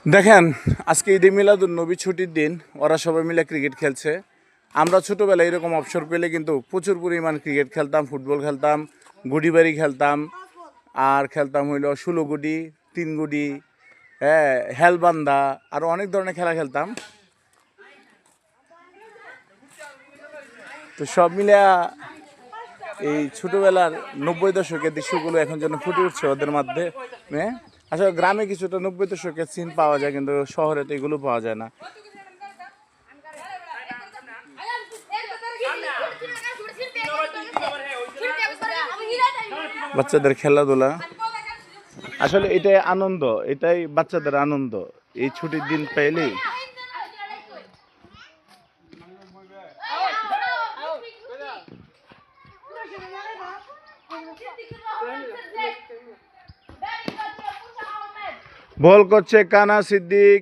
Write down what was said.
দেখেন আজকে ঈদে মিলাদুন্নবী ছুটির দিন ওরা সবাই মিলে ক্রিকেট খেলছে। আমরা ছোটোবেলায় এরকম অবসর পেলে কিন্তু প্রচুর পরিমাণ ক্রিকেট খেলতাম, ফুটবল খেলতাম, গুডি বাড়ি খেলতাম, আর খেলতাম হইল 16 গুডি, 3 গুডি, হ্যাঁ, হেলবান্দা, আরও অনেক ধরনের খেলা খেলতাম। তো সব মিলে এই ছোটোবেলার 90 দশকের দৃশ্যগুলো এখন যেন ফুটে উঠছে ওদের মাধ্যমে। আসলে গ্রামে কিছুটা 90 দশকের সিন পাওয়া যায়, কিন্তু শহরে তো এগুলো পাওয়া যায় না। বাচ্চাদের খেলাধুলা, আসলে এটাই আনন্দ, এটাই বাচ্চাদের আনন্দ এই ছুটির দিন পেলেই। বল করছে কানা সিদ্দিক।